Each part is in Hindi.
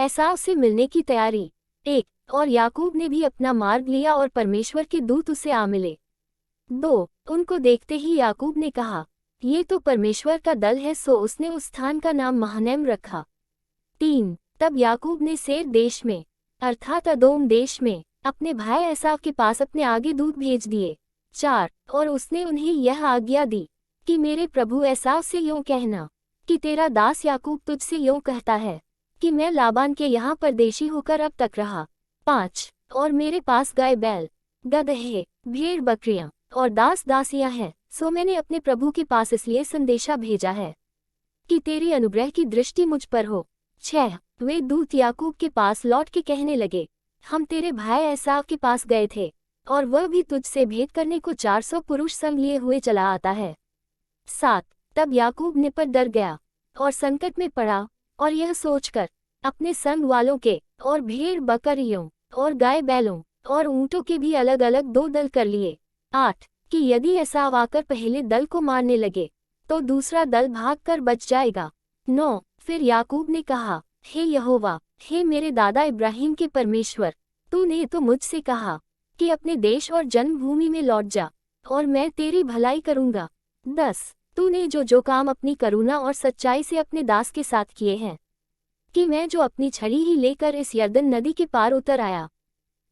एसाव से मिलने की तैयारी। 1 और याकूब ने भी अपना मार्ग लिया और परमेश्वर के दूत उसे आ मिले। 2 उनको देखते ही याकूब ने कहा, ये तो परमेश्वर का दल है, सो उसने उस स्थान का नाम महनैम रखा। 3 तब याकूब ने सेर देश में अर्थात अदोम देश में अपने भाई एसाव के पास अपने आगे दूत भेज दिए। 4 और उसने उन्हें यह आज्ञा दी कि मेरे प्रभु एसाव से यूं कहना कि तेरा दास याकूब तुझसे यूं कहता है कि मैं लाबान के यहाँ परदेशी होकर अब तक रहा। 5 और मेरे पास गाय बैल गदहे भेड़ बकरियां और दास दासियां हैं, सो मैंने अपने प्रभु के पास इसलिए संदेशा भेजा है कि तेरी अनुग्रह की दृष्टि मुझ पर हो। 6 वे दूत याकूब के पास लौट के कहने लगे, हम तेरे भाई एसाव के पास गए थे और वह भी तुझसे भेंट करने को 400 पुरुष संग लिए हुए चला आता है। 7 तब याकूब निपट डर गया और संकट में पड़ा और यह सोचकर अपने संग वालों के और भेड़ बकरियों और गाय बैलों और ऊंटों के भी अलग अलग 2 दल कर लिए। 8 कि यदि एसाव आकर पहले दल को मारने लगे तो दूसरा दल भागकर बच जाएगा। 9 फिर याकूब ने कहा, हे यहोवा, हे मेरे दादा इब्राहिम के परमेश्वर, तूने तो मुझसे कहा कि अपने देश और जन्मभूमि में लौट जा और मैं तेरी भलाई करूंगा। 10 तूने जो काम अपनी करुणा और सच्चाई से अपने दास के साथ किए हैं कि मैं जो अपनी छड़ी ही लेकर इस यरदन नदी के पार उतर आया,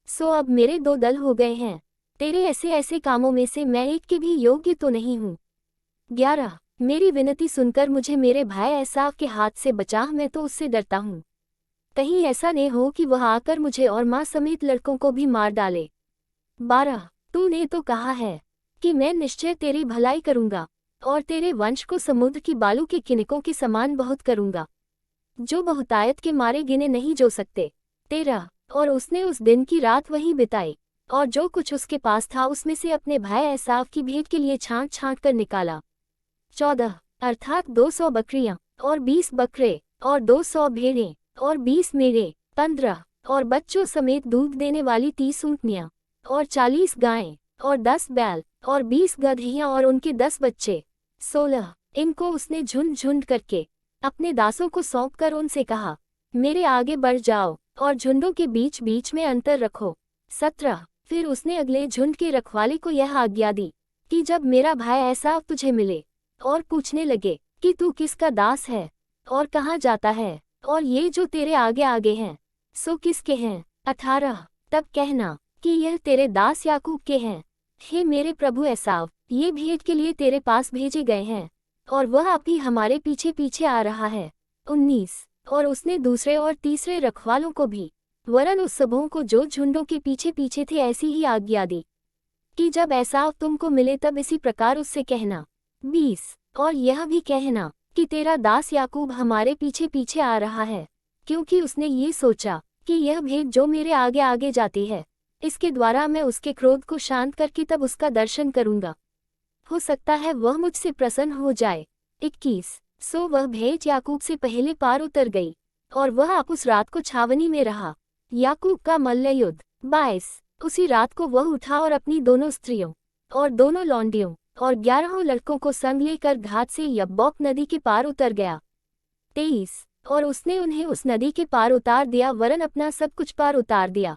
सो अब मेरे 2 दल हो गए हैं। तेरे ऐसे ऐसे कामों में से मैं एक के भी योग्य तो नहीं हूँ। 11 मेरी विनती सुनकर मुझे मेरे भाई एसाव के हाथ से बचा, मैं तो उससे डरता हूँ। कहीं ऐसा नहीं हो कि वह आकर मुझे और माँ समेत लड़कों को भी मार डाले। 12 तूने तो कहा है कि मैं निश्चय तेरी भलाई करूँगा और तेरे वंश को समुद्र की बालू के किनकों के समान बहुत करूँगा, जो बहुतायत के मारे गिने नहीं जो सकते। 13 और उसने उस दिन की रात वहीं बिताई और जो कुछ उसके पास था उसमें से अपने भाई एसाव की भेंट के लिए छांट छांट कर निकाला। 14 अर्थात 200 बकरियां और 20 बकरे और 200 भेड़ें और 20 मेढ़े, 15 और बच्चों समेत दूध देने वाली 30 ऊँटनियां और 40 गायें और 10 बैल और 20 गदहियां और उनके 10 बच्चे। 16 इनको उसने झुंड झुंड करके अपने दासों को सौंपकर उनसे कहा, मेरे आगे बढ़ जाओ और झुंडों के बीच बीच में अंतर रखो। 17 फिर उसने अगले झुंड के रखवाले को यह आज्ञा दी कि जब मेरा भाई एसाव तुझे मिले और पूछने लगे कि तू किसका दास है और कहाँ जाता है और ये जो तेरे आगे आगे हैं सो किसके हैं। 18 तब कहना कि यह तेरे दास याकूब के हैं। हे मेरे प्रभु एसाव, ये भेंट के लिए तेरे पास भेजे गए हैं और वह अब ही हमारे पीछे पीछे आ रहा है। 19 और उसने दूसरे और तीसरे रखवालों को भी वरन उस सबों को जो झुंडों के पीछे पीछे थे ऐसी ही आज्ञा दी कि जब एसाव तुमको मिले तब इसी प्रकार उससे कहना। 20 और यह भी कहना कि तेरा दास याकूब हमारे पीछे पीछे आ रहा है, क्योंकि उसने ये सोचा कि यह भेंट जो मेरे आगे आगे जाती है, इसके द्वारा मैं उसके क्रोध को शांत करके तब उसका दर्शन करूंगा। हो सकता है वह मुझसे प्रसन्न हो जाए। 21 सो वह भेंट याकूब से पहले पार उतर गई और वह आप उस रात को छावनी में रहा। याकूब का मल्लयुद्ध। 22 उसी रात को वह उठा और अपनी दोनों स्त्रियों और दोनों लौंडियों और 11 लड़कों को संग लेकर घाट से यब्बोक नदी के पार उतर गया। 23 और उसने उन्हें उस नदी के पार उतार दिया, वरन अपना सब कुछ पार उतार दिया।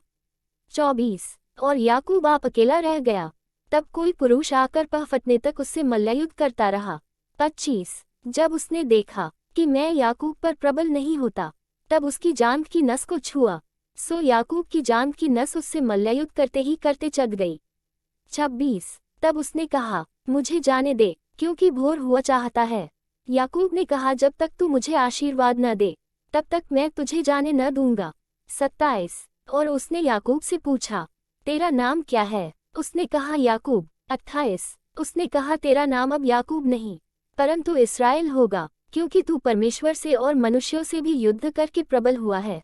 24 और याकूब आप अकेला रह गया, तब कोई पुरुष आकर पह फटने तक उससे मल्लयुद्ध करता रहा। 25 जब उसने देखा कि मैं याकूब पर प्रबल नहीं होता, तब उसकी जांघ की नस को छुआ, सो याकूब की जांघ की नस उससे मल्लयुद्ध करते ही करते चढ़ गई। 26 तब उसने कहा, मुझे जाने दे, क्योंकि भोर हुआ चाहता है। याकूब ने कहा, जब तक तू मुझे आशीर्वाद न दे तब तक मैं तुझे जाने न दूंगा। 27 और उसने याकूब से पूछा, तेरा नाम क्या है? उसने कहा, याकूब। 28 उसने कहा, तेरा नाम अब याकूब नहीं परंतु इस्राएल होगा, क्योंकि तू परमेश्वर से और मनुष्यों से भी युद्ध करके प्रबल हुआ है।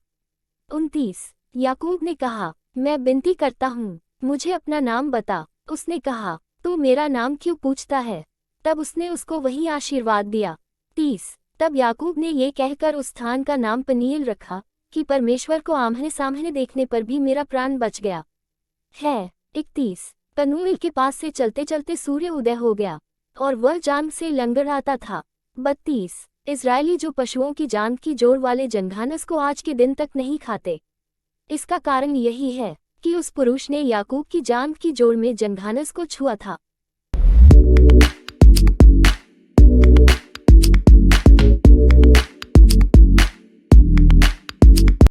29 याकूब ने कहा, मैं विनती करता हूँ, मुझे अपना नाम बता। उसने कहा, तू मेरा नाम क्यों पूछता है? तब उसने उसको वही आशीर्वाद दिया। 30 तब याकूब ने ये कहकर उस स्थान का नाम पनीएल रखा कि परमेश्वर को आमने सामने देखने पर भी मेरा प्राण बच गया है। 31 पनूएल के पास से चलते चलते सूर्य उदय हो गया और वह जांघ से लंगड़ाता था। 32 इजरायली जो पशुओं की जांघ की जोड़ वाले जंघानस को आज के दिन तक नहीं खाते। इसका कारण यही है कि उस पुरुष ने याकूब की जांघ की जोड़ में जंघानस को छुआ था।